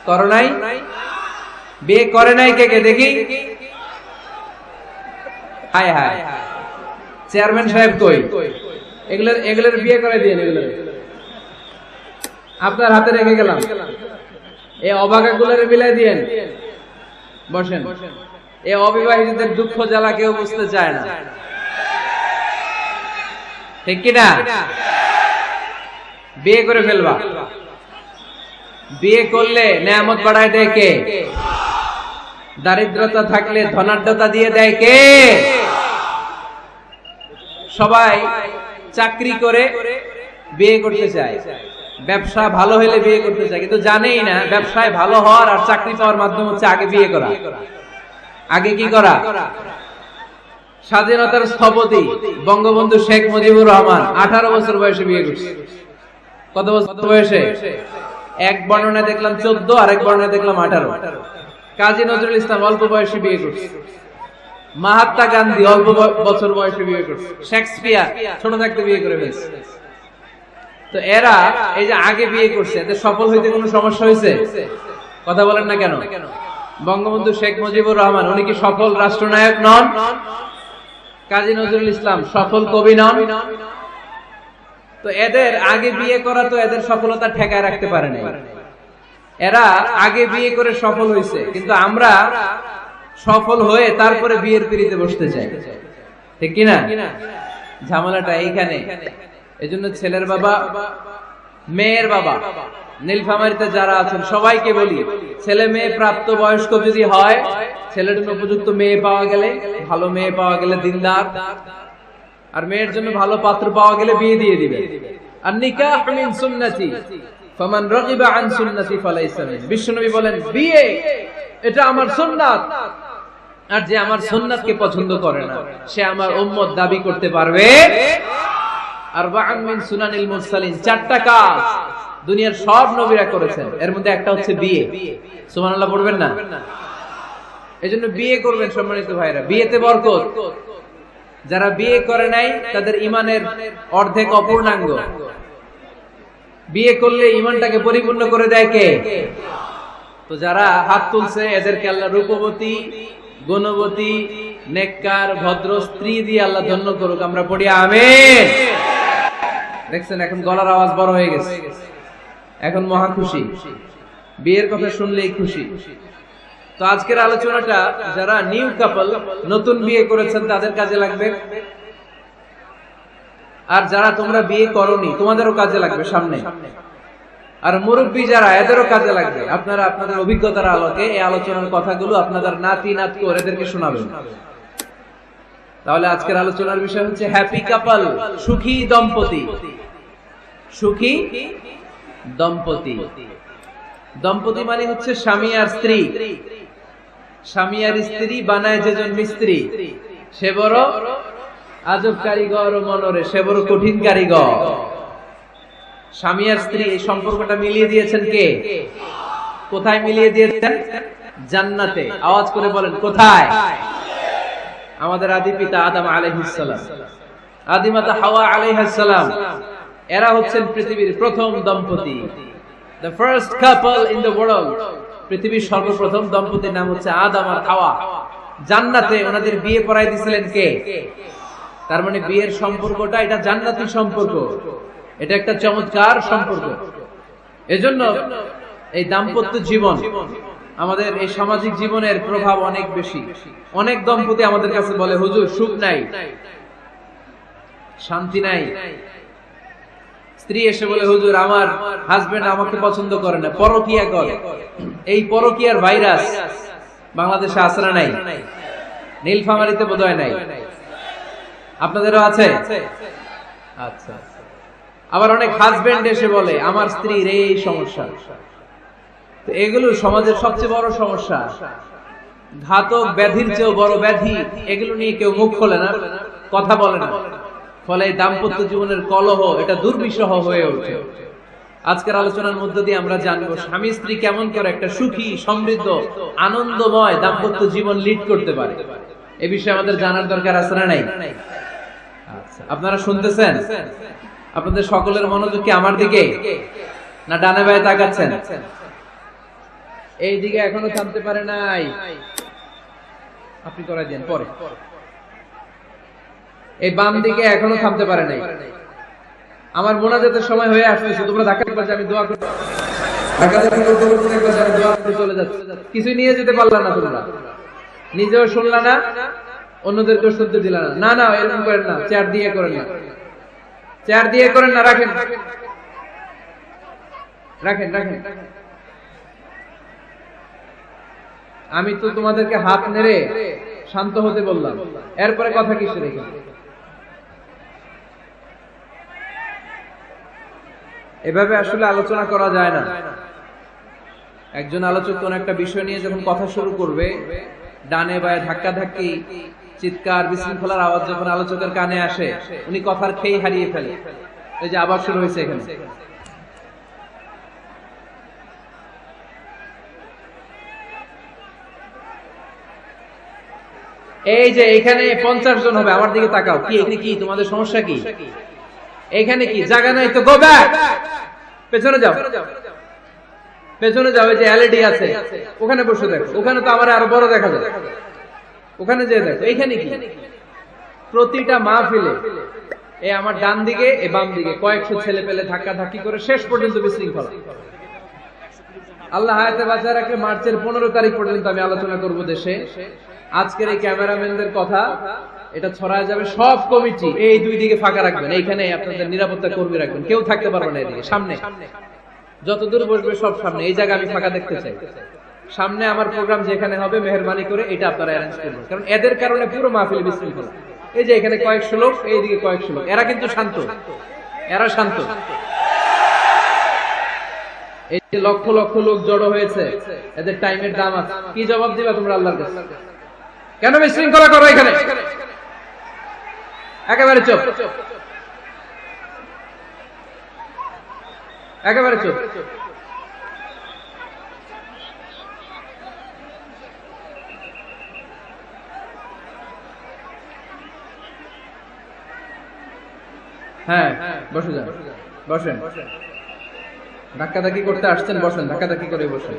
করো নাই? বিয়ে করে নাই কে কে দেখি? হায় হায়, চেয়ারম্যান সাহেব কই? এগুলোর বিয়ে করে দিয়ে এগুলোর আপনার হাতে রেখে গেলাম। এই অবাকাগুলোর মিলাই দিয়েন। বসেন। এই অবিবাহিতদের দুঃখ জ্বালা কেউ বুঝতে চায় না, ঠিক কিনা? বিয়ে করে ফেলবা। বিয়ে করলে নেয়ামত বাড়ায় দেয় কে? দারিদ্রতা থাকলে ধনাঢ্যতা দিয়ে দেয় কে? সবাই চাকরি করে বিয়ে করতে চায়, ব্যবসা ভালো হলে বিয়ে করতে চায়, কিন্তু জানেই না ব্যবসায় ভালো হওয়ার আর চাকরি পাওয়ার মাধ্যম হচ্ছে আগে বিয়ে করা। আগে কি করা? স্বাধীনতার স্থপতি বঙ্গবন্ধু শেখ মুজিবুর রহমান 18 বছর বয়সে বিয়ে করছে। কত বছর বয়সে? এক বর্ণনায় দেখলাম 14, আর এক বর্ণনায় দেখলাম 18। কাজী নজরুল ইসলাম অল্প বয়সে বিয়ে করছে। মহাত্মা গান্ধী অল্প বছর বয়সে বিয়ে করছে। শেক্সপিয়ার ছোট থাকতে বিয়ে করে ফেলছে। তো এরা এই যে আগে বিয়ে করছে, এদের সফল হইতে কোনো সমস্যা হয়েছে? কথা বলেন না কেন? বঙ্গবন্ধু শেখ মুজিবুর রহমান উনি কি সফল রাষ্ট্রনায়ক নন? কাজী নজরুল ইসলাম সফল কবি নন? তো এদের আগে বিয়ে করা তো এদের সফলতা ঠেকায় রাখতে পারে না। এরা আগে বিয়ে করে সফল হয়েছে, কিন্তু আমরা সফল হয়ে তারপরে বিয়ের পিড়িতে বসতে চাই, ঠিক কিনা? ঝামেলাটা এইখানে। এজন্য ছেলের বাবা, মেয়ের বাবা, নীলফামারীতে যারা আছেন সবাইকে বলি, ছেলে মেয়ে প্রাপ্ত বয়স্ক যদি হয়, ছেলের জন্য উপযুক্ত মেয়ে পাওয়া গেলে, ভালো মেয়ে পাওয়া গেলে দিনদার, আর মেয়ের জন্য ভালো পাত্র পাওয়া গেলে বিয়ে দিয়ে দিবে। আর নিকাহ মিন সুন্নতি ফামান রাগিবা আন সুন্নতি ফালাইসা মিন। বিশ্বনবী বলেন বিয়ে এটা আমার সুন্নাত, আর যে আমার সুন্নাতকে পছন্দ করে না সে আমার উম্মত দাবি করতে পারবে। আরবাআন মিন সুনানিল মুরসালিন, 4টা কাজ দুনিয়ার সব নবীরা করেছেন, এর মধ্যে একটা হচ্ছে বিয়ে। সুবহানাল্লাহ পড়বেন না? এজন্য বিয়ে করবেন সম্মানিত ভাইরা, বিয়েতে বরকত। যারা বিয়ে করে নাই তাদের ঈমানের অর্ধেক অপূর্ণাঙ্গ। বিয়ে করলে ঈমানটাকে পরিপূর্ণ করে দেয় কে? তো যারা হাত তুলছে এদেরকে আল্লাহ রূপবতী, গুণবতী, নেককার, ভদ্র স্ত্রী দিয়ে আল্লাহ ধন্য করুক। আমরা পড়ি আমিন। দেখছেন এখন গলার আওয়াজ বড় হয়ে গেছে, এখন মহা খুশি, বিয়ের কথা শুনলেই খুশি। তো আজকের আলোচনাটা যারা নিউ কাপল, নতুন বিয়ে করেছেন তাদের কাজে লাগবে, আর যারা তোমরা বিয়ে করোনি তোমাদেরও কাজে লাগবে সামনে, আর মুরব্বী যারা এদেরও কাজে লাগবে। আপনারা আপনাদের অভিজ্ঞতার আলোকে এই আলোচনার কথাগুলো আপনাদের নাতি নাতকে এদেরকে শোনাবেন। তাহলে আজকের আলোচনার বিষয় হচ্ছে হ্যাপি কাপল, সুখী দম্পতি। সুখী দম্পতি, দম্পতি মানে হচ্ছে স্বামী আর স্ত্রী। স্বামী আর স্ত্রী বানায় যেজন মিস্ত্রি, সে বড় আজব কারিগর ও মনরে, সে বড় কঠিন কারিগর। স্বামী আর স্ত্রী এই সম্পর্কটা মিলিয়ে দিয়েছেন কে? কোথায় মিলিয়ে দিয়েছেন? জান্নাতে। আওয়াজ করে বলেন কোথায়? আমাদের আদি পিতা আদম আলাইহিস সালাম, আদি মাতা হাওয়া আলাইহিস সালাম, এরা হচ্ছেন পৃথিবীর প্রথম দম্পতি। The first couple in the world, পৃথিবীর সর্বপ্রথম দম্পতির নাম হচ্ছে আদম আর হাওয়া। জান্নাতে ওনাদের বিয়ে পড়াই দিয়েছিলেন কে? তার মানে বিয়ের সম্পর্কটা এটা জান্নাতি সম্পর্ক, এটা একটা চমৎকার সম্পর্ক। এজন্য এই দাম্পত্য জীবন আমাদের এই সামাজিক জীবনের প্রভাব অনেক বেশি। অনেক দম্পতি আমাদের কাছে বলে হুজুর সুখ নাই, শান্তি নাই। স্ত্রী এসে বলে হুজুর আমার হাজবেন্ড আমাকে পছন্দ করে না, পরকিয়া করে। এই পরকিয়ার ভাইরাস বাংলাদেশে আছে না নাই? নীলফামারীতে বোধহয় নাই, আপনাদেরও আছে? আচ্ছা। আবার অনেক হাজবেন্ড এসে বলে আমার স্ত্রীর এই সমস্যা। তো এগুলো সমাজের সবচেয়ে বড় সমস্যা, ঘাতক ব্যাধির চেয়েও বড় ব্যাধি। এগুলো নিয়ে কেউ মুখ খোলে না, কথা বলে না, ফলে দাম্পত্য জীবনের কলহ এটা দুর্বিষহ হয়ে ওঠে। আজকের আলোচনার মধ্য দিয়ে আমরা জানবো স্বামী স্ত্রী কেমন করে একটা সুখী, সমৃদ্ধ, আনন্দময় দাম্পত্য জীবন লিড করতে পারে। এ বিষয়ে আমাদের জানার দরকার আছে না নাই? আচ্ছা, আপনারা শুনতেছেন? আপনাদের সকলের মনোযোগ কি আমার দিকে, না ডানে বায়ে তাকাচ্ছেন? এই দিকে এখনো থামতে পারে নাই, আপনি করাই দেন পরে। এই বাম দিকে এখনো থামতে পারে নাই। আমার মোনাজাতের সময় হয়ে আসতেছে, তোমরা ধাক্কা দিবা, আমি দোয়া করতে চলে যাচ্ছি। কিছুই নিয়ে যেতে পারলা না, তোমরা নিজেও শুনলা না, অন্যদেরকেও শুনতে দিলা না। না না, এরকম করেন না, চেয়ার দিয়ে করেন না, চেয়ার দিয়ে করেন না, রাখেন রাখেন রাখেন। আমি তো তোমাদেরকে হাত নেড়ে শান্ত হতে বললাম, এরপরে কথা কিসে রেখে? এভাবে আসলে আলোচনা করা যায় না। একজন আলোচক কোন একটা বিষয় নিয়ে যখন কথা শুরু করবে, ডানে বায়ে ধাক্কা ধাক্কি, চিৎকার, বিশৃঙ্খলার আওয়াজ যখন আলোচকের কানে আসে, উনি কথার খেই হারিয়ে ফেলে। এই যে আবার শুরু হয়েছে এখানে। এই যে এখানে 50 জন হবে, আমার দিকে তাকাও। কি এখানে কি তোমাদের সমস্যা? কি এখানে কি জায়গা নাই? তো গো ব্যাক, পেছনে যাও, পেছনে যাও। এই যে এলইডি আছে, ওখানে বসে দেখো। ওখানে তো আমার আরো বড় দেখা যায়, ওখানে যে দেখো। এইখানে কি প্রতিটা মাহফিলে এই আমার ডান দিকে এই বাম দিকে কয়েকশো ছেলে পেলে ধাক্কা ধাক্কি করে শেষ পর্যন্ত বিশৃঙ্খলা। আল্লাহ হায়াতে বাঁচায় রাখলে মার্চের 15 তারিখ পর্যন্ত আমি আলোচনা করব দেশে। আজকের এই ক্যামেরাম্যানদের কথা এটা ছড়ায় যাবে সব কমিটি। এই দুই দিকে ফাঁকা রাখবেন, এইখানে আপনাদের নিরাপত্তা কর্মী রাখবেন, কেউ থাকতে পারবে না এদিকে। সামনে যতদূর বসবে সব সামনে, এই জায়গা আমি ফাঁকা দেখতে চাই। সামনে আমার প্রোগ্রাম যেখানে হবে মেহেরবানি করে এটা আপনারা অ্যারেঞ্জ করবেন, কারণ এদের কারণে পুরো মাহফিল বিশৃঙ্খলা। এই যে এখানে কয়েকশো লোক, এইদিকে কয়েকশো লোক, এরা কিন্তু শান্ত, এরা শান্ত। এই যে লক্ষ লক্ষ লোক জড়ো হয়েছে, এদের টাইমের দাম আছে। কি জবাব দিবা তোমরা আল্লাহর কাছে? কেন বিশৃঙ্খলা করো এখানে? একেবারে চুপ, একেবারে চুপ। হ্যাঁ, বসে যান, বসেন। ধাক্কাধাক্কি করতে আসছেন, বসেন, ধাক্কাধাক্কি করে বসেন।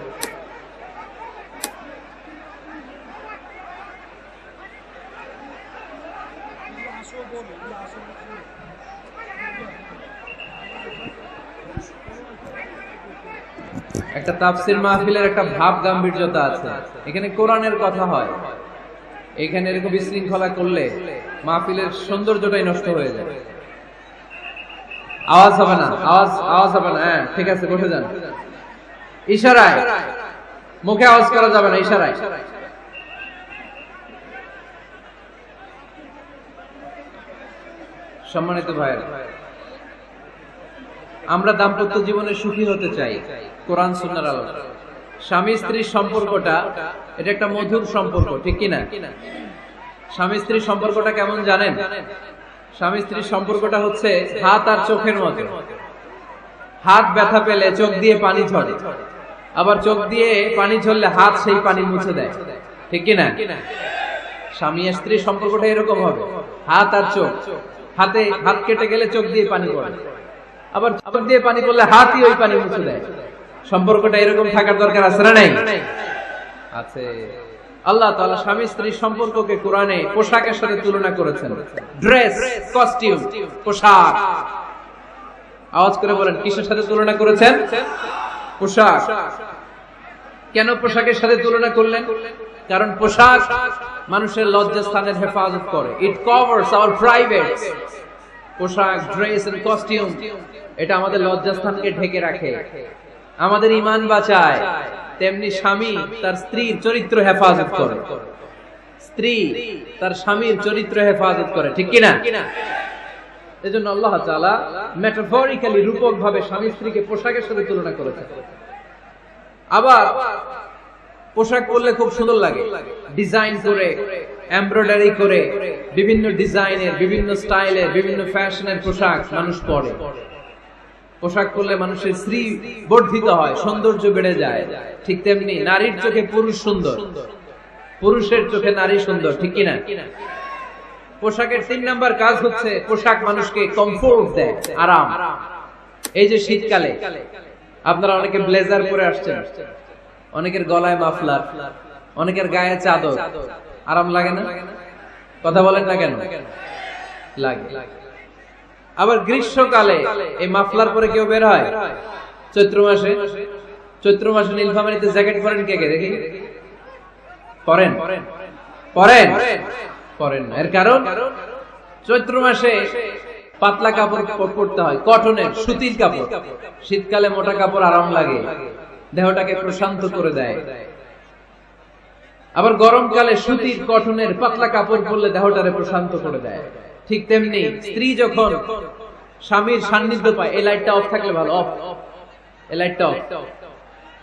একটা তাফসীর মাহফিলের একটা ভাব গাম্ভীর্যতা আছে, এখানে কোরআনের কথা হয়। এখানে এরকম বিশৃঙ্খলা করলে মাহফিলের সৌন্দর্যটাই নষ্ট হয়ে যায়। আওয়াজ হবে না, আওয়াজ হবে না। হ্যাঁ ঠিক আছে, বসে যান। ইশারায়, মুখে আওয়াজ করা যাবে না, ইশারায়। সম্মানিত ভাইয়েরা, আমরা দাম্পত্য জীবনে সুখী হতে চাই কোরআন সুন্নাহর আলোকে। স্বামী স্ত্রীর সম্পর্কটা এটা একটা মধুর সম্পর্ক, ঠিক কিনা? স্বামী স্ত্রীর সম্পর্কটা কেমন জানেন? স্বামী স্ত্রীর সম্পর্কটা হচ্ছে হাত আর চোখের মতো। হাত ব্যথা পেলে চোখ দিয়ে পানি ঝরে, আবার চোখ দিয়ে পানি ঝরলে হাত সেই পানি মুছে দেয়, ঠিক কিনা? স্বামী আর স্ত্রীর সম্পর্কটা এরকম হবে, হাত আর চোখ। হাতে হাত কেটে গেলে চোখ দিয়ে পানি পড়ে, আবার চোখ দিয়ে পানি পড়লে হাতই ওই পানি মুছে দেয়। সম্পর্কটা এরকম থাকার দরকার আছে না নাই? আছে। আল্লাহ তাআলা স্বামী স্ত্রীর সম্পর্ককে কোরআনে পোশাকের সাথে তুলনা করেছেন। ড্রেস, কস্টিউম, পোশাক। আওয়াজ করে বলেন, কিসের সাথে তুলনা করেছেন? পোশাক। কেন পোশাকের সাথে তুলনা করলেন? কারণ পোশাক মানুষের লজ্জাস্থানের হেফাজত করে। ইট কভারস আওয়ার প্রাইভেটস। পোশাক, ড্রেস এন্ড কস্টিউম এটা আমাদের লজ্জাস্থানকে ঢেকে রাখে, আমাদের ঈমান বাঁচায়। তেমনি স্বামী তার স্ত্রীর চরিত্র হেফাজত করে, স্ত্রী তার স্বামীর চরিত্র হেফাজত করে, ঠিক কিনা? এজন্য আল্লাহ তাআলা মেটাফরিক্যালি, রূপকভাবে স্বামী স্ত্রীকে পোশাকের সাথে তুলনা করেছেন। আবার পোশাক পরলে খুব সুন্দর লাগে, ডিজাইন করে, এমব্রয়ডারি করে, বিভিন্ন ডিজাইনের, বিভিন্ন স্টাইলের, বিভিন্ন ফ্যাশনের পোশাক মানুষ পরে। পোশাক পরলে মানুষের স্ত্রী বর্ধিত হয়, সৌন্দর্য বেড়ে যায়। ঠিক তেমনি নারীর চোখে পুরুষ সুন্দর, পুরুষের চোখে নারী সুন্দর, ঠিক কিনা? পোশাকের 3 নাম্বার কাজ হচ্ছে পোশাক মানুষকে কমফোর্ট দেয়, আরাম। এই যে শীতকালে আপনারা অনেকে ব্লেজার পরে আসছেন, অনেকের গলায় মাফলার, অনেকের গায়ে চাদর, আরাম লাগে না? কথা বলেন না কেন? লাগে। আবার গ্রীষ্মকালে এই মাফলার পরে কেউ বের হয়? চৈত্র মাসে, চৈত্র মাসে নীলফামারীতে জ্যাকেট পরেন কে কে দেখি? পরেন পরেন পরেন না। এর কারণ চৈত্র মাসে পাতলা কাপড় পরতে হয়, কটনের সুতির কাপড়। শীতকালে মোটা কাপড় আরাম লাগে, দেহটাকে প্রশান্ত করে দেয়। আবার গরমকালে সুতির কটনের পাতলা কাপড় পরলে দেহটারে প্রশান্ত করে দেয়। ঠিক তেমনি স্ত্রী যখন স্বামীর সান্নিধ্য পায়, এই লাইটটা অফ থাকলে ভালো, অফ, এই লাইটটা অফ,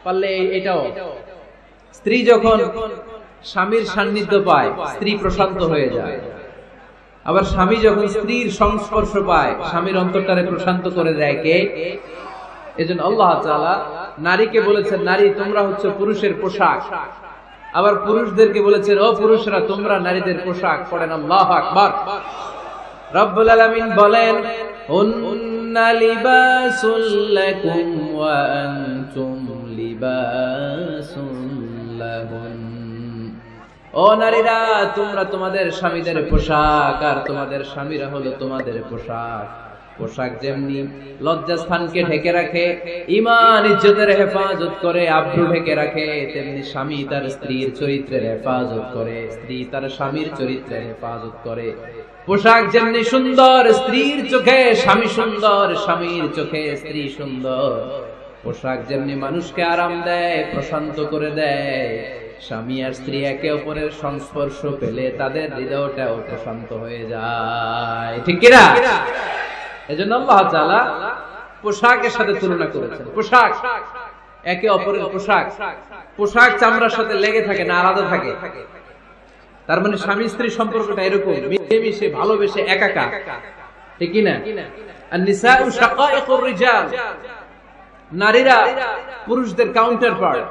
পারলে এটাও। স্ত্রী যখন স্বামীর সান্নিধ্য পায়, স্ত্রী প্রশান্ত হয়ে যায়। আবার স্বামী যখন স্ত্রীর সংস্পর্শ পায়, স্বামীর অন্তরটারে প্রশান্ত করে দেয় কে? এজন্য আল্লাহ তাআলা নারীকে বলেছেন, নারী তোমরা হচ্ছে পুরুষের পোশাক। আবার পুরুষদেরকে বলেছেন, ও পুরুষরা তোমরা নারীদের পোশাক। পড়েন আল্লাহু আকবার। রব্বুল আলামিন বলেন, হুন্না লিবাসুল লাকুম ওয়া আনতুম লিবাসুল লাহুন। ও নারীরা, তোমরা তোমাদের স্বামীদের পোশাক, আর তোমাদের স্বামীরা হলো তোমাদের পোশাক। পোশাক যেমনি লজ্জাস্থানকে ঢেকে রাখে, ঈমান ইজ্জতের হেফাজত করে, আব্রু ঢেকে রাখে, তেমনি স্বামী তার স্ত্রীর চরিত্রের হেফাজত করে, স্ত্রী তার স্বামীর চরিত্রের হেফাজত করে। পোশাক যেমনি সুন্দর, স্ত্রীর চোখে স্বামী সুন্দর, স্বামীর চোখে স্ত্রী সুন্দর। পোশাক যেমনি মানুষকে আরাম দেয়, প্রশান্ত করে দেয়, স্বামী আর স্ত্রী একে অপরের সংস্পর্শ পেলে তাদের হৃদয়টাও প্রশান্ত হয়ে যায়। ঠিক কিনা? এজন্য আল্লাহ তাআলা পোশাকের সাথে তুলনা করেছেন। পোশাক একে অপরের পোশাক, পোশাক চামড়ার সাথে লেগে থাকে না, আলাদা থাকে। তার মানে স্বামী স্ত্রী সম্পর্কটা এরকম, মিলেমিশে ভালোবেসে একাকা। ঠিক কিনা? আর নিসাউ শাকাইকুর রিজাল, নারীরা পুরুষদের কাউন্টার পার্ট।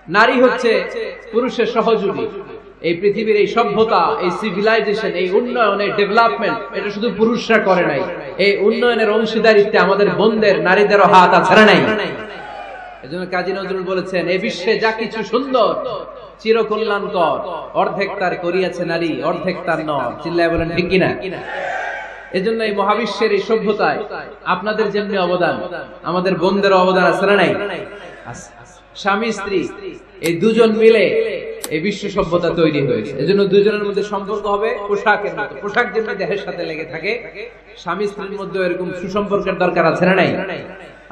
নারী হচ্ছে পুরুষের সহযোগী। এই পৃথিবীর এই সভ্যতা, এই সিভিলাইজেশন, এই উন্নয়ন, এই ডেভেলপমেন্ট, এটা শুধু পুরুষরা করে নাই। এই উন্নয়নের অংশীদারিত্বে আমাদের বোনদের, নারীদেরও হাত আছে না নাই? এজন্য কাজী নজরুল বলেছেন, এই বিশ্বে যা কিছু সুন্দর চিরকল্যাণকর, অর্ধেক তার করিয়াছে নারী, অর্ধেক তার নর। চিল্লায় বলেন ঠিক কিনা? এজন্য এই মহাবিশ্বের এই সভ্যতায় আপনাদের যেমনি অবদান, আমাদের বোনদের অবদান আছে না নাই? স্বামী স্ত্রী এই দুজন মিলে এই বিশ্ব সভ্যতা তৈরি হয়েছে। এজন্য দুজনের মধ্যে সম্পর্ক হবে পোশাকের মতো। পোশাক যেমনি দেহের সাথে লেগে থাকে, স্বামী স্ত্রীর মধ্যে এরকম সুসম্পর্কের দরকার আছে না নাই?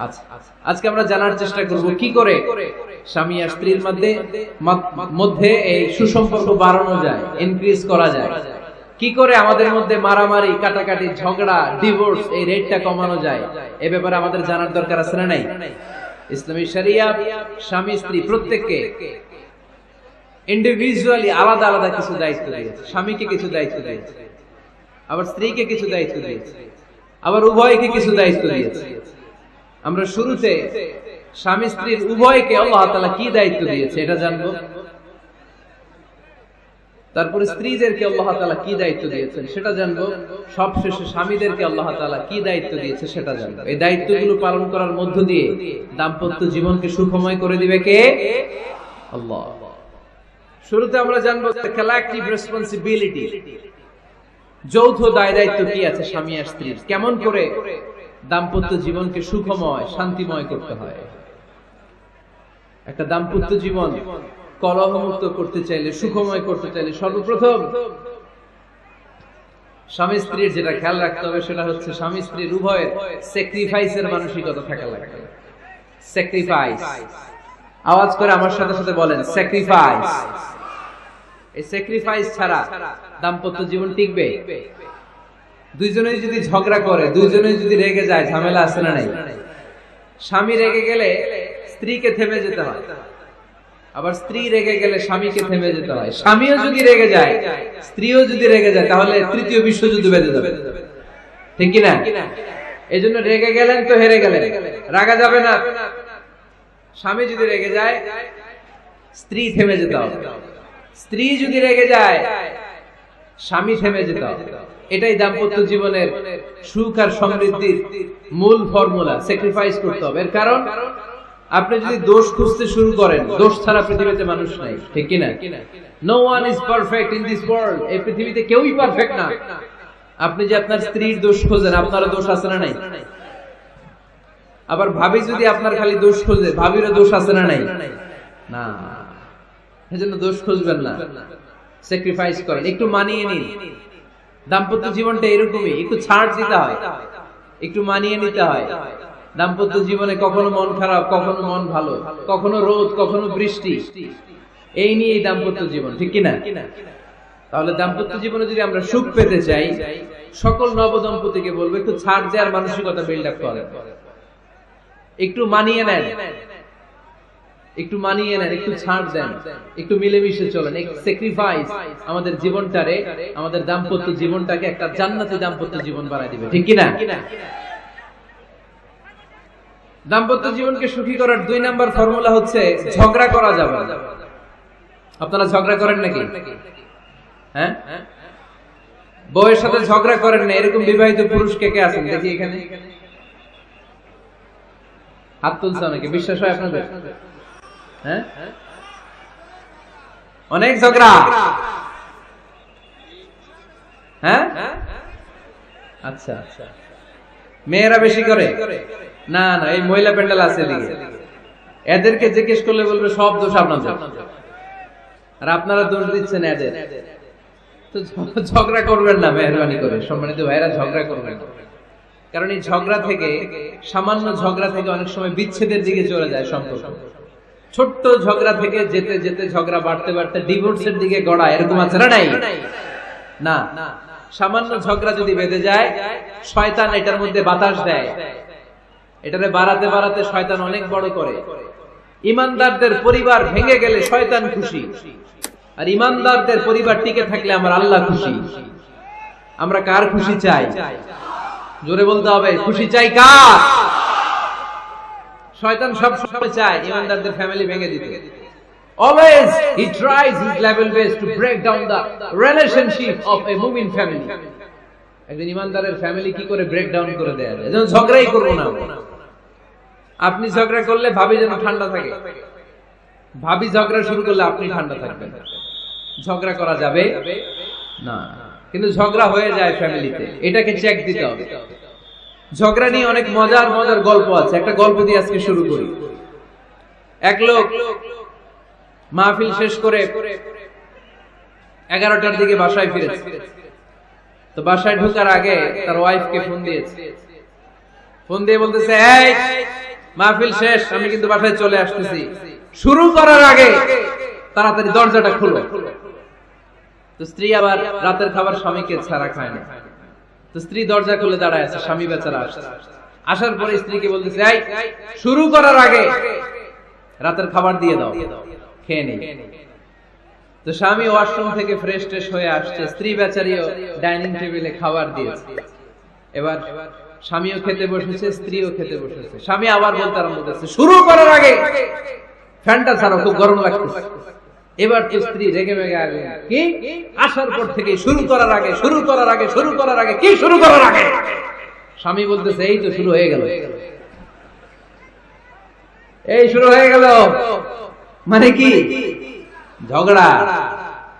আচ্ছা, আজকে আমরা জানার চেষ্টা করব কি করে স্বামী আর স্ত্রীর মধ্যে এই সুসম্পর্ক বাড়ানো যায়, ইনক্রিজ করা যায়। কি করে আমাদের মধ্যে মারামারি, কাটাকাটি, ঝগড়া, ডিভোর্স এই রেটটা কমানো যায়, এ ব্যাপারে আমাদের জানার দরকার আছে না নাই? ইসলামী শরিয়া স্বামী স্ত্রী প্রত্যেককে ইন্ডিভিজুয়ালি আলাদা আলাদা কিছু দায়িত্ব দিয়েছে। স্বামীকে কিছু দায়িত্ব দিয়েছে, আবার স্ত্রীকে কিছু দায়িত্ব দিয়েছে, আবার উভয়কে কিছু দায়িত্ব দিয়েছে। আমরা শুরুতে স্বামী স্ত্রীর উভয়কে আল্লাহ তাআলা কি দায়িত্ব দিয়েছে এটা জানবো। তারপরে স্ত্রীদেরকে আল্লাহ তাআলা কি দায়িত্ব দিয়েছেন সেটা জানবো। সবশেষে স্বামীদেরকে আল্লাহ তাআলা কি দায়িত্ব দিয়েছে সেটা জানবো। এই দায়িত্বগুলো পালন করার মধ্য দিয়ে দাম্পত্য জীবনকে সুখময় করে দিবে কে? আল্লাহ। শুরুতে আমরা জানবো কালেক্টিভ রেসপন্সিবিলিটি, যৌথ দায় দায়িত্ব কি আছে স্বামী আর স্ত্রীর, কেমন করে দাম্পত্য জীবনকে সুখময়, শান্তিময় করতে হয়। একটা দাম্পত্য জীবন কলহমুক্ত করতে চাইলে, সুখময় করতে চাইলে সর্বপ্রথম স্বামী স্ত্রীর যেটা খেয়াল রাখতে হবে সেটা হচ্ছে স্বামী স্ত্রীর উভয়ের স্যাক্রিফাইসের মানসিকতা থাকা লাগবে। স্যাক্রিফাইস, আওয়াজ করে আমার সাথে সাথে বলেন স্যাক্রিফাইস। এই স্যাক্রিফাইস ছাড়া দাম্পত্য জীবন টিকবে? দুইজনেই যদি ঝগড়া করে, দুইজনেই যদি রেগে যায়, ঝামেলা আছে না নাই? স্বামী রেগে গেলে স্ত্রীকে থেমে যেতে হয়, আবার স্ত্রী রেগে গেলে স্বামীকে থেমে যেতে হয়। স্বামীও যদি রেগে যায়, স্ত্রীও যদি রেগে যায়, তাহলে তৃতীয় বিশ্বযুদ্ধ বেঁধে যাবে। ঠিক কিনা? এই জন্য রেগে গেলেন তো হেরে গেলেন, রাগা যাবে না। স্বামী যদি রেগে যায়, স্ত্রী থেমে যেতে হবে। স্ত্রী যদি রেগে যায়, স্বামী থেমে যেতে হবে। এটাই দাম্পত্য জীবনের সুখ আর সমৃদ্ধির মূল ফর্মুলা। স্যাক্রিফাইস করতে হবে। এর কারণ আপনি যদি দোষ খুঁজতে শুরু করেন, দোষ ছাড়া পৃথিবীতে মানুষ নাই, ঠিক কি না? No one is perfect in this world. এই পৃথিবীতে কেউই পারফেক্ট না। আপনি যে আপনার স্ত্রীর দোষ খোঁজেন, আপনারও দোষ আছে না নাই? আবার ভাবি যদি আপনার খালি দোষ খোঁজে, ভাবিরও দোষ আছে না নাই? না, এজন্য দোষ খুঁজবেন না, স্যাক্রিফাইস করেন, একটু মানিয়ে নিন। দাম্পত্য জীবনটা এরকমই, একটু ছাড় দিতে হয়, একটু মানিয়ে নিতে হয়। দাম্পত্য জীবনে কখনো মন খারাপ, কখনো মন ভালো, কখনো রোদ, কখনো বৃষ্টি, এই নিয়েই দাম্পত্য জীবন, ঠিক কিনা? তাহলে দাম্পত্য জীবনে যদি আমরা সুখ পেতে চাই, সকল নবদম্পতিকে বলবো একটু ছাড় দেওয়ার মানসিকতা বিল্ড আপ করেন, একটু মানিয়ে নেন, একটু মানিয়ে নেন, একটু ছাড় দেন, একটু মিলেমিশে চলেন, এক স্যাক্রিফাইস আমাদের জীবনটারে, আমাদের দাম্পত্য জীবনটাকে একটা জান্নাতি দাম্পত্য জীবন বানাই দিবে, ঠিক কিনা? দাম্পত্য জীবনকে সুখী করার 2 নাম্বার ফর্মুলা হচ্ছে ঝগড়া করা যাবে না। আপনারা ঝগড়া করেন নাকি? হ্যাঁ, বউয়ের সাথে ঝগড়া করেন না এরকম বিবাহিত পুরুষ কে কে আছেন দেখি এখানে? হাত তুলছে অনেকে, বিশ্বাস হয় আপনাদের? হ্যাঁ, অনেক ঝগড়া। হ্যাঁ, আচ্ছা, মেয়েরা বেশি করে? না না, এই মহিলা প্যান্ডেল আছে এদিকে, এদেরকে জিজ্ঞেস করলে বলবে সব দোষ আপনাদের, আর আপনারা দোষ দিচ্ছেন এদের। তো ঝগড়া করবেন না মেহরবানি করে, সম্মানিত ভাইরা, ঝগড়া করবেন না। কারণ এই ঝগড়া থেকে, সামান্য ঝগড়া থেকে অনেক সময় বিচ্ছেদের দিকে চলে যায় সম্পর্ক। ছোট্ট ঝগড়া থেকে যেতে যেতে ঝগড়া বাড়তে বাড়তে ডিভোর্সের দিকে গড়া, এরকম আছে না? নাই না। সামান্য ঝগড়া যদি বেঁধে যায়, শয়তান এটার মধ্যে বাতাস দেয়, এটারে বাড়াতে বাড়াতে শয়তান অনেক বড় করে। ইমানদারদের পরিবার ভেঙে গেলে শয়তান খুশি, আর ইমানদারদের পরিবার টিকে থাকলে আমার আল্লাহ খুশি। আমরা কার খুশি চাই? জোরে বলতে হবে, খুশি চাই কার? শয়তান সব সময় চায় ইমানদারদের ফ্যামিলি ভেঙে দিতে। Always he tries his level best to break down the relationship of a mu'min family. একজন ইমানদারের ফ্যামিলি কি করে ব্রেক ডাউন করে দেয়া যায়? যেন ঝগড়াই করব না। আপনি ঝগড়া করলে ভাবি যেন ঠান্ডা থাকে, ভাবি ঝগড়া শুরু করলে আপনি ঠান্ডা থাকবেন। ঝগড়া করা যাবে না, কিন্তু ঝগড়া হয়ে যায় ফ্যামিলিতে, এটাকে চেক দিতে হবে। ঝগড়া নিয়ে অনেক মজার মজার গল্প আছে, একটা গল্প দিয়ে আজকে শুরু করি। এক লোক মাহফিল শেষ করে 11টার দিকে বাসায় ফিরেছে। তো বাসায় ঢোকার আগে তার ওয়াইফকে ফোন দিয়েছে, ফোন দিয়ে বলতেছে, এই মাহফিল শেষ, আমি কিন্তু বাসায় চলে আসতেছি, শুরু করার আগে তাড়াতাড়ি দরজাটা খুলো। তো স্ত্রী আবার রাতের খাবার স্বামীকে ছাড়া খায় না, তো স্ত্রী দরজা খুলে দাঁড়ায় আছে, স্বামী বেচারা আসছে। আসার পরে স্ত্রীকে বলতেছে, এই শুরু করার আগে রাতের খাবার দিয়ে দাও, খেয়ে নেই। তো স্বামী ওয়াশরুম থেকে ফ্রেশ ট্রেশ হয়ে আসছে, স্ত্রী বেচারিও ডাইনিং টেবিলে খাবার দিয়েছে। এবার স্বামীও খেতে বসেছে, স্ত্রীও খেতে বসেছে। স্বামী আবার বলতে আরম্ভ করেছে, শুরু করার আগে ফ্যানটা ছাড়ো, খুব গরম লাগছে। এবার তো স্ত্রী রেগে মেগে আগে, কি আসার পর থেকে শুরু করার আগে, শুরু করার আগে, শুরু করার আগে, কি শুরু করার আগে? স্বামী বলতেছে, এই তো শুরু হয়ে গেল, এই শুরু হয়ে গেল। মানে কি? ঝগড়া।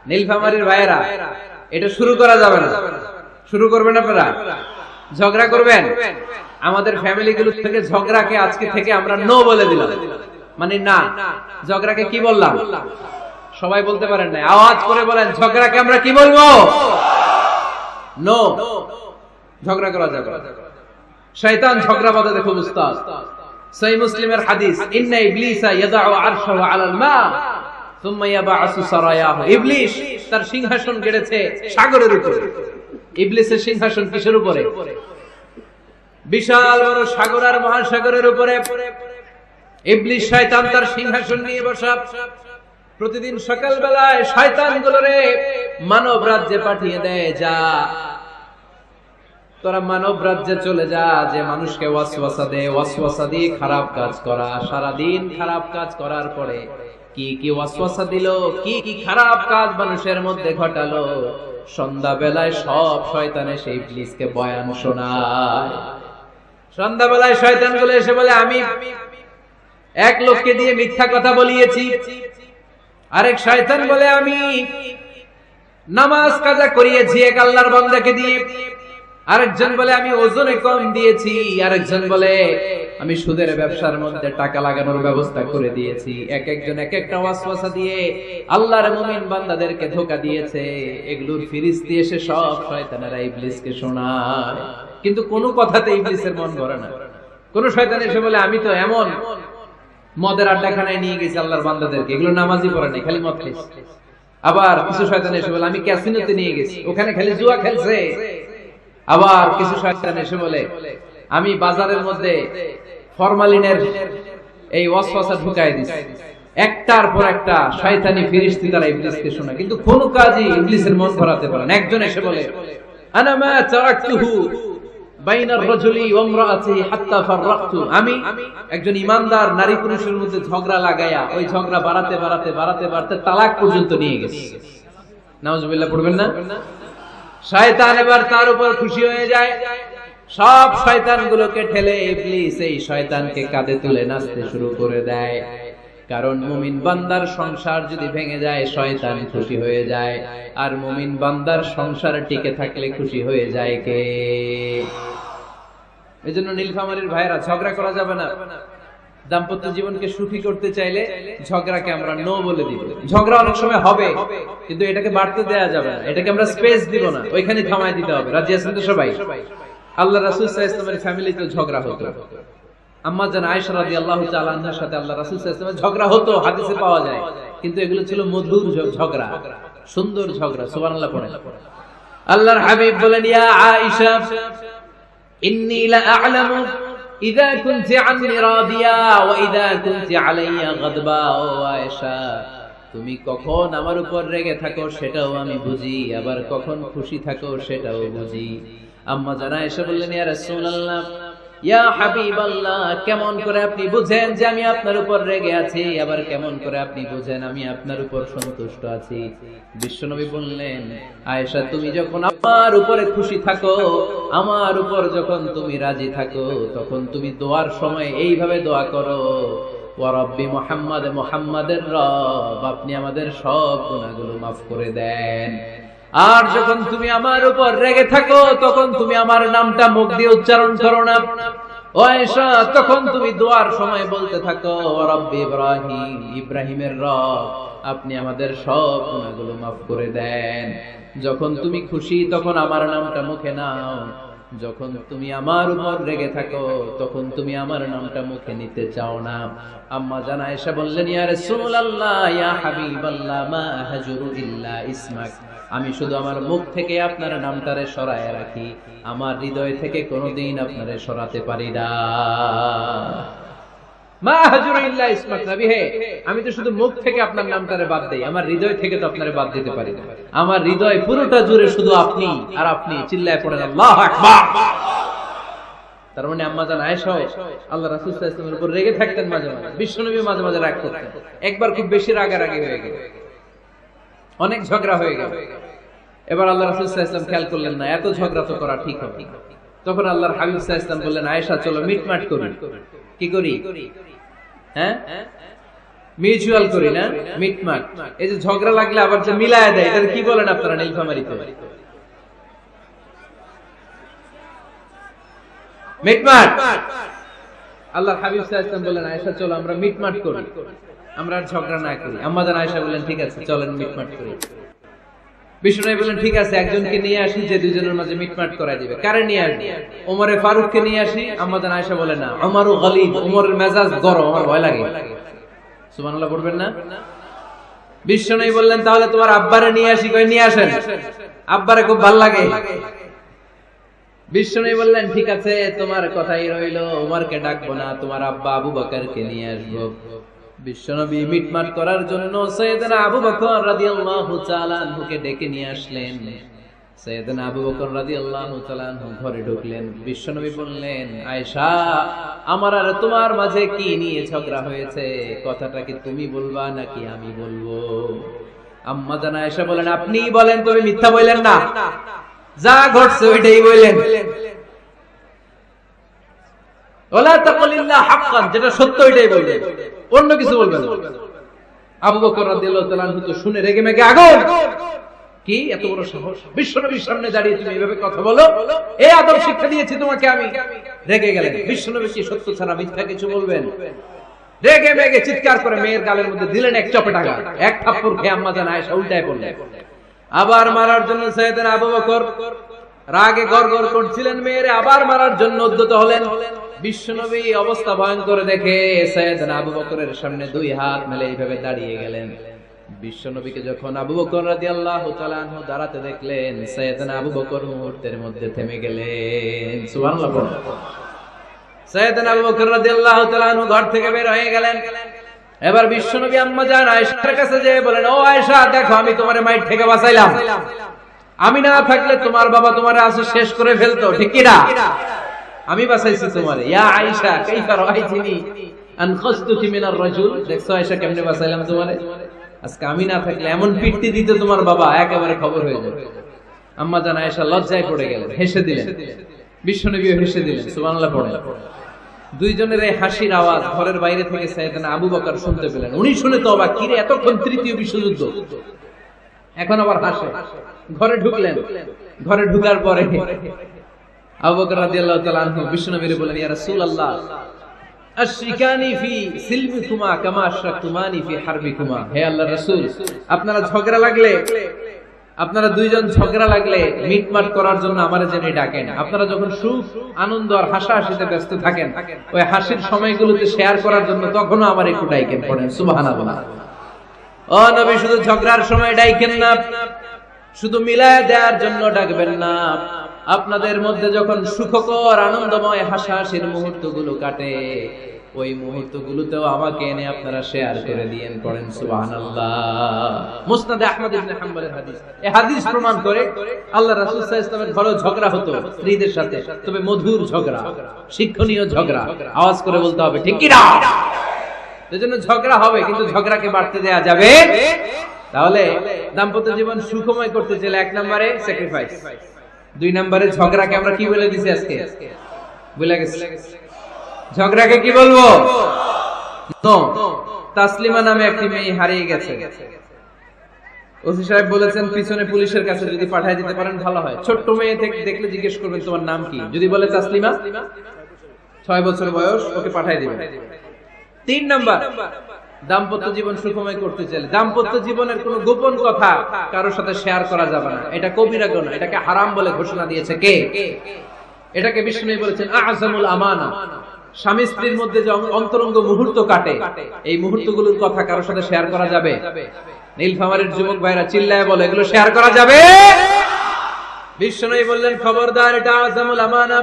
নীলফামারীর ভাইয়েরা, এটা শুরু করা যাবে না। শুরু করবেন আপনারা? ঝগড়া করবেন? আমাদের ফ্যামিলি গুলো থেকে ঝগড়াকে আজকে থেকে আমরা নো বলে দিলাম। মানে না, ঝগড়াকে কি বললাম? সবাই বলতে পারেন না, আওয়াজ করে বলেন, ঝগড়াকে আমরা কি বলবো? নো। ঝগড়া করা যাবে না। শয়তান ঝগড়া বাঁধাতে খুব উস্তাদ। সহিহ মুসলিমের হাদিস, ইন্না ইবলিসা ইয়াদাউ আরশাহু আলাল মা সুম্মা ইয়াবআসু সারায়াহু। ইবলিস তার সিংহাসন গেড়েছে সাগরের উপরে। ইবলিসের সিংহাসন কিসের উপরে? বিশাল বড় সাগর আর মহাসাগরের উপরে। ইবলিস শয়তান তার সিংহাসন নিয়ে বসা। প্রতিদিন সকাল বেলায় শয়তানগুলোরে মানব রাজ্যে পাঠিয়ে দেয়, যা তোরা মানব রাজ্যে চলে যা, যে মানুষকে ওয়াসওয়াসা দেয়, ওয়াসওয়াসা দিয়ে খারাপ কাজ করা। সারাদিন খারাপ কাজ করার পরে কি কি ওয়াসওয়াসা দিল, কি কি খারাপ কাজ মানুষের মধ্যে ঘটালো, সন্ধ্যা বেলায় সব শয়তান এসে ইবলিসকে বয়ান শোনায়। সন্ধ্যা বেলায় শয়তানগুলো এসে বলে, আমি এক লোককে দিয়ে মিথ্যা কথা বলিয়েছি, আরেক শয়তান বলে আমি নামাজ কাজা করিয়েছি এক আল্লাহর বান্দাকে দিয়ে, আরেকজন বলে আমি ওজনে কম দিয়েছি, আরেকজন বলে আমি সুদের ব্যবসার মধ্যে টাকা লাগানোর ব্যবস্থা করে দিয়েছি। এক একজন এক একটা ওয়াসওয়াসা দিয়ে আল্লাহর মুমিন বান্দাদেরকে ধোঁকা দিয়েছে। এগুলোর ফিরিস্তি এসে সব শয়তানেরা ইবলিসকে শোনায়, কিন্তু কোনো কথাতে ইবলিসের মন ভরে না। কোন শয়তান এসে বলে আমি তো এমন মদের আড্ডাখানায় নিয়ে গেছি আল্লাহর বান্দাদেরকে, এগুলো নামাজই পড়ে নাই, খালি মদ খেয়েছে। আবার কিছু শয়তান এসে বলে আমি ক্যাসিনোতে নিয়ে গেছি, ওখানে খালি জুয়া খেলছে। আবার কিছু শয়তান এসে বলে আমি বাজারের মধ্যে ফরমালিনের এই ওয়াসওয়াসা ঢুকাই দিছি। একটার পর একটা শয়তানি ফিরিস্তি তারা ইবলিসকে শোনায়, কিন্তু কোন কাজই ইবলিসের মন ভরাতে পারে না। একজন এসে বলে আনা মা তারাকতুহু বাইনার রাজুলি ওয়া ইমরাআতিহি হাত্তা ফাররাকতু, আমি একজন ইমানদার নারী পুরুষের মধ্যে ঝগড়া লাগায়া ওই ঝগড়া বাড়াতে বাড়াতে বাড়াতে বাড়াতে তালাক পর্যন্ত নিয়ে গেছি। নাউজুবিল্লাহ পড়বেন না? শয়তান এবার তার উপর খুশি হয়ে যায়, সব শয়তানগুলোকে ঠেলে ইবলিস এই শয়তানকে কাঁধে তুলে নাচতে শুরু করে দেয়। কারণ মুমিন বান্দার সংসার যদি ভেঙে যায় শয়তান খুশি হয়ে যায়, আর মুমিন বান্দার সংসার টিকে থাকলে খুশি হয়ে যায় কে? এজন্য নীলফামারীর ভাইরা ঝগড়া করা যাবে না। দাম্পত্য জীবনকে সুখী করতে চাইলে ঝগড়াকে আমরা নো বলে দিব। ঝগড়া অনেক সময় হবে, কিন্তু এটাকে বাড়তে দেয়া যাবে না, এটাকে আমরা স্পেস দিব না, ওইখানে থামায় দিতে হবে। রাজি আছেন তো সবাই? আল্লাহ রাসূল সাল্লাল্লাহু আলাইহি ওয়াসাল্লামের ফ্যামিলিতে ঝগড়া হতো। আম্মা জান আয়েশা রাদিয়াল্লাহু তাআলা আনহার সাথে আল্লাহ রাসূল সাল্লাল্লাহু আলাইহি ওয়াসাল্লামের ঝগড়া হতো, হাদিসে পাওয়া যায়। কিন্তু এগুলো ছিল মধুর ঝগড়া, সুন্দর ঝগড়া। সুবহানাল্লাহ পড়েন। আল্লাহর হাবিব বলেন ইয়া আয়েশা ইন্নী লা আ'লামু ইযা কুনতি আননি রাদিয়া ওয়া ইযা কুনতি আলাইয়া গাদবা। ও আয়েশা, তুমি কখন আমার উপর রেগে থাকো সেটাও আমি বুঝি, আবার কখন খুশি থাকো সেটাও বুঝি। আম্মা জান আয়েশা বললেন ইয়া রাসূলুল্লাহ, ইয়া হাবিবাল্লাহ, কেমন করে আপনি বুঝেন যে আমি আপনার উপর রেগে আছি, আবার কেমন করে আপনি বুঝেন আমি আপনার উপর সন্তুষ্ট আছি? বিশ্বনবী বললেন আয়েশা, তুমি যখন আমার উপরে খুশি থাকো, আমার উপর যখন তুমি রাজি থাকো, তখন তুমি দোয়ার সময় এইভাবে দোয়া করো, ওয়া রাব্বি মুহাম্মাদ, মুহাম্মাদের রব আপনি আমাদের সব গুনাহগুলো মাফ করে দেন। আর যখন তুমি আমার উপর রেগে থাকো, তখন তুমি আমার নামটা মুখ দিয়ে উচ্চারণ করো না। ও আয়েশা, তখন তুমি দোয়ার সময় বলতে থাকো ওয়া রাব্বি ইব্রাহিম, ইব্রাহিমের রব আপনি আমাদের সব গুনাহগুলো মাফ করে দেন। যখন তুমি খুশি তখন আমার নামটা মুখে নাও, যখন তুমি আমার উপর রেগে থাকো তখন তুমি আমার নামটা মুখে নিতে চাও না। আম্মা জান আয়েশা বললেন ইয়া রাসূলুল্লাহ, ইয়া হাবিবাল্লাহ, মা আহজুরু ইল্লা ইসমাক, আমি শুধু আমার মুখ থেকে আপনার নামটারে সরায় রাখি, আমার হৃদয় থেকে কোনোদিন আপনারে সরাতে পারি না। মা আহজুরু ইল্লা ইসমাক, নবী হে, আমি তো শুধু মুখ থেকে আপনার নামটারে বাদ দেই, আমার হৃদয় থেকে তো আপনারে বাদ দিতে পারি না। আমার হৃদয় পুরোটা জুড়ে শুধু আপনি আর আপনি। চিল্লায় পড়েন আল্লাহু আকবার। তার মানে আম্মা জান আয়েশা আল্লাহ রাসূল সাল্লাল্লাহু আলাইহি ওয়াসাল্লামের উপর রেগে থাকতেন মাঝে মাঝে, বিশ্বনবী মাঝে মাঝে রাগ করতেন। একবার খুব বেশি রাগারাগি হয়ে গেল, অনেক ঝগড়া হয়ে গেল। এবার আল্লাহ রাসূল সাল্লাল্লাহু আলাইহি ওয়াসাল্লাম খেয়াল করলেন না, এত ঝগড়া তো করা ঠিক হবে। তখন আল্লাহর হাবিব সাল্লাল্লাহু আলাইহি ওয়াসাল্লাম বললেন আয়েশা চলো মিটমাট করি। কি করি? হ্যাঁ, মিউচুয়াল করি না, মিটমাট। এই যে ঝগড়া লাগলে আবার যে মিলায়া দেয়, এটা কি বলেন আপনারা নীলফামারীতে? মিটমাট। আল্লাহর হাবিব সাল্লাল্লাহু আলাইহি ওয়াসাল্লাম বললেন আয়েশা চলো আমরা মিটমাট করি, আমরা আর ঝগড়া না করি। আম্মা জান আয়েশা বললেন ঠিক আছে চলেন মিটমাট করি। বিষ্ণু বললেন ঠিক আছে একজনকে নিয়ে আসি যে দুজনের মাঝে মিটমাট করা দিবে। কারে নিয়ে আসি? ওমরে ফারুককে নিয়ে আসি। আম্মা জান আয়েশা বলে না, ওমরও গালিব, ওমরের মেজাজ গরম, আমার ভয় লাগে। সুবহানাল্লাহ পড়বেন না? বিষ্ণু বললেন তাহলে তোমার আব্বারে নিয়ে আসি। কই নিয়ে আসেন, আব্বারে খুব ভালো লাগে। বিষ্ণু বললেন ঠিক আছে তোমার কথাই রইলো, ওমরকে ডাকবো না, তোমার আব্বা আবু বকরকে নিয়ে আসবো। বিশ্বনবী মিটমাট করার জন্য সাইয়েদনা আবু বকর রাদিয়াল্লাহু তাআলা আনহুকে ডেকে নিয়ে আসলেন। সাইয়েদনা আবু বকর রাদিয়াল্লাহু তাআলা আনহু ঘরে ঢুকলেন। বিশ্বনবী বললেন আয়েশা, আমার আর তোমার মাঝে কি নিয়ে ঝগড়া হয়েছে? কথাটা কি তুমি বলবা নাকি আমি বলবো? আম্মা জান আয়েশা বলেন আপনিই বলেন, তবে মিথ্যা বললেন না, যা ঘটছে ওইটাই বললেন। ওয়ালা তাকুল ইল্লা হাক্কান, যেটা সত্য ওইটাই বলবেন, অন্য কিছু বলবেন না। আবু বকর রাদিয়াল্লাহু তাআলা আনহু তো শুনে রেগে মেগে আগুন, কি এত বড় সাহস, বিশ্বনবীর সামনে দাঁড়িয়ে তুমি এইভাবে কথা বলো, এই আদব শিক্ষা দিয়েছি তোমাকে আমি। রেগে গেলেন, বিশ্বনবী কি সত্য ছাড়া মিথ্যা কিছু বলবেন? রেগে মেগে চিৎকার করে মেয়ের গালের মধ্যে দিলেন এক চপেটাঘা, এক থাপ্পড় খেয়ে আম্মা জান আয়েশা উল্টায় পড়লেন। আবার মারার জন্য সাইয়েদনা আবু বকর রাগে গড়গড় করছিলেন, মেয়েরে আবার মারার জন্য উদ্যত হলেন। বিশ্বনবী অবস্থা ভয়ঙ্কর দেখে সাইয়েদনা আবু বকরের সামনে দুই হাত মেলে এইভাবে দাঁড়িয়ে গেলেন। বিশ্বনবীকে যখন আবু বকর রাদিয়াল্লাহু তাআলা আনহু দাঁড়াতে দেখলেন, সাইয়েদনা আবু বকর মুহূর্তের মধ্যে থেমে গেলেন। সুবহানাল্লাহ। সাইয়েদনা আবু বকর রাদিয়াল্লাহু তাআলা আনহু ঘর থেকে বের হয়ে গেলেন। এবার বিশ্বনবী আম্মা জান আয়েশার কাছে যেয়ে বলেন, ও আয়েশা, দেখো আমি তোমারে মাইর থেকে বাঁচাইলাম, আমি না থাকলে তোমার বাবা তোমারে আজ শেষ করে ফেলতো, ঠিক কি না? আমি বাঁচাইছি তোমারে। ইয়া আয়েশা কাইফা রাআইতিনি আনখাসতুকি মিনার রাজুল, দেখছো আয়েশা কেমনে বাঁচাইলাম তোমারে? আজকে আমি না থাকলে এমন পিটতি দিত তোমার বাবা, একেবারে খবর হয়ে যেত। আম্মা জান আয়েশা লজ্জায় পড়ে গেলেন, হেসে দিলেন, বিশ্বনবীও হেসে দিলেন। সুবহানাল্লাহ পড়ে। দুইজনের এই হাসির আওয়াজ ঘরের বাইরে থেকে সাইয়েদনা আবু বকর শুনতে পেলেন। উনি শুনে তো অবাক, কিরে এতক্ষণ তৃতীয় বিশ্বযুদ্ধ, এখন আবার হাসে। ঘরে ঢুকলেন, ঘরে ঢুকার পরে আবু বকর রাদিয়াল্লাহু তাআলা আনহু বিশ্বনবীর বলেন, ইয়া রাসূলুল্লাহ আশরিকানি ফি সিলমিকুমা কামা আশরাকতুমানি ফি হারবিকুমা, হে আল্লাহর রাসূল, আপনারা ঝগড়া লাগলে, আপনারা দুইজন ঝগড়া লাগলে মিটমাট করার জন্য আমারে জেনে ডাকেন। আপনারা যখন সুখ আনন্দ আর হাসাহাসিতে ব্যস্ত থাকেন, ওই হাসির সময়গুলোতে শেয়ার করার জন্য তখনও আমার একটু ডাকেন। পড়েন সুবহানাল্লাহ। ও নবী, শুধু ঝগড়ার সময় ডাকেন না, শুধু মিলায় দেওয়ার জন্য ডাকবেন না। আপনাদের মধ্যে যখন সুখকর আনন্দময় হাসাহাসির মুহূর্তগুলো কাটে, ওই মুহূর্তগুলোতেও আমাকে এনে আপনারা শেয়ার করে দিয়েন। পড়েন সুবহানাল্লাহ। মুসনাদ আহমদ ইবনে হাম্বলের হাদিস। এই হাদিস প্রমাণ করে আল্লাহ রাসূল সাল্লাল্লাহু আলাইহি ওয়াসাল্লামের ঘরে ঝগড়া হতো স্ত্রীদের সাথে, তবে মধুর ঝগড়া, শিক্ষণীয় ঝগড়া। আওয়াজ করে বলতে হবে, ঠিক কি না? এজন্য ঝগড়া হবে, কিন্তু ঝগড়াকে বাড়তে দেয়া যাবে। তাহলে দাম্পত্য জীবন সুখময় করতে চাইলে 1 নম্বরে স্যাক্রিফাইস, 2 নম্বরে ঝগড়াকে আমরা কি বলে দিছি আজকে? ভুলে গেছি। ঝগড়াকে কি বলবো? নো। তাসলিমা নামে একটি মেয়ে হারিয়ে গেছে। ওসি সাহেব বলেছেন পিছনে পুলিশের কাছে যদি পাঠিয়ে দিতে পারেন ভালো হয়। ছোট্ট মেয়ে দেখলে জিজ্ঞেস করবেন তোমার নাম কি, যদি বলে তাসলিমা, 6 বছর বয়স, ওকে পাঠিয়ে দিবেন। 3 নাম্বার, দাম্পত্য জীবন সুখময় করতে চাইলে দাম্পত্য জীবনের কোনো গোপন কথা কারোর সাথে শেয়ার করা যাবে না। এটা কবিরা গুনাহ, এটাকে হারাম বলে ঘোষণা দিয়েছে কে? এটাকে বিষ্ণু বলেছেন আযমুল আমানা। স্বামী স্ত্রীর মধ্যে যে অন্তরঙ্গ মুহূর্ত কাটে, এই মুহূর্তগুলোর কথা কারোর সাথে শেয়ার করা যাবে? নীলফামারীর যুবক ভাইরা চিল্লায় বলে, এগুলো শেয়ার করা যাবে? বিষ্ণু বললেন খবরদার, এটা আযমুল আমানা।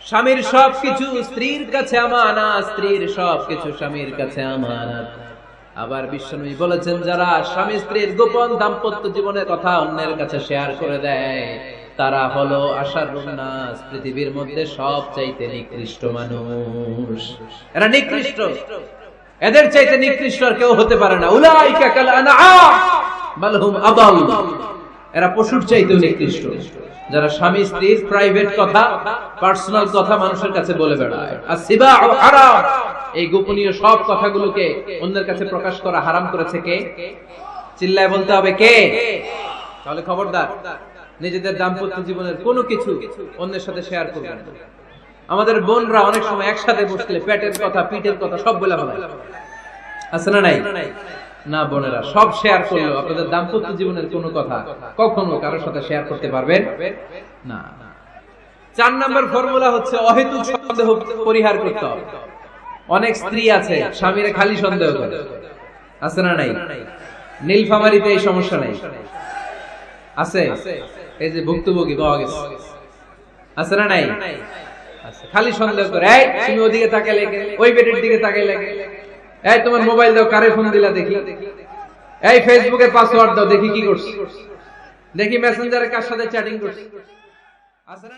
স্বামীর সবকিছু স্ত্রীর কাছে আমানত, স্ত্রীর সবকিছু স্বামীর কাছে আমানত। আবার বিষ্ণু বলেছেন, যারা স্বামী স্ত্রীর গোপন দাম্পত্য জীবনের কথা অন্যের কাছে শেয়ার করে দেয়, তারা হলো আশারুন নাস, পৃথিবীর মধ্যে সবচাইতে নিকৃষ্ট মানুষ। এরা নিকৃষ্ট, এদের চাইতে নিকৃষ্ট আর কেউ হতে পারে না। উলাইকা কাল আনআম বাল হুম আদাল, এরা পশুর চাইতেও নিকৃষ্ট, যারা স্বামী স্ত্রীর প্রাইভেট কথা, পার্সোনাল কথা মানুষের কাছে বলে বেড়ায়। আসিবাউ হারাম, এই গোপনীয় সব কথাগুলোকে অন্যের কাছে প্রকাশ করা হারাম করেছে কে? চিল্লায় বলতে হবে কে? তাহলে খবরদার, নিজেদের দাম্পত্য জীবনের কোনো কিছু অন্যের সাথে শেয়ার করবেন না। আমাদের বোনরা অনেক সময় একসাথে বসলে পেটের কথা, পিঠের কথা সব বলে ফেলায়, আছে না নাই? না বোনেরা, সব শেয়ার করলেও আপনাদের দাম্পত্য জীবনের কোনো কথা কখনো কারোর সাথে শেয়ার করতে পারবেন না। 4 নম্বর ফর্মুলা হচ্ছে অহেতুক সন্দেহ পরিহার করতে হবে। অনেক স্ত্রী আছে স্বামীরে খালি সন্দেহ করে, আছে না নাই? নীলফামারীতে এই সমস্যা নাই, আছে? এই যে ভুক্তভোগী পাওয়া গেছে, আছে না নাই? খালি সন্দেহ করে, এই তুমি ওদিকে তাকাইলে, ওই বেডের দিকে তাকাইলে, এই তোমার মোবাইল দাও, কারে ফোন দিলা দেখি, এই ফেসবুকে পাসওয়ার্ড দাও দেখি কি করছিস, দেখি মেসেঞ্জারে কার সাথে চ্যাটিং করছিস, আছে না?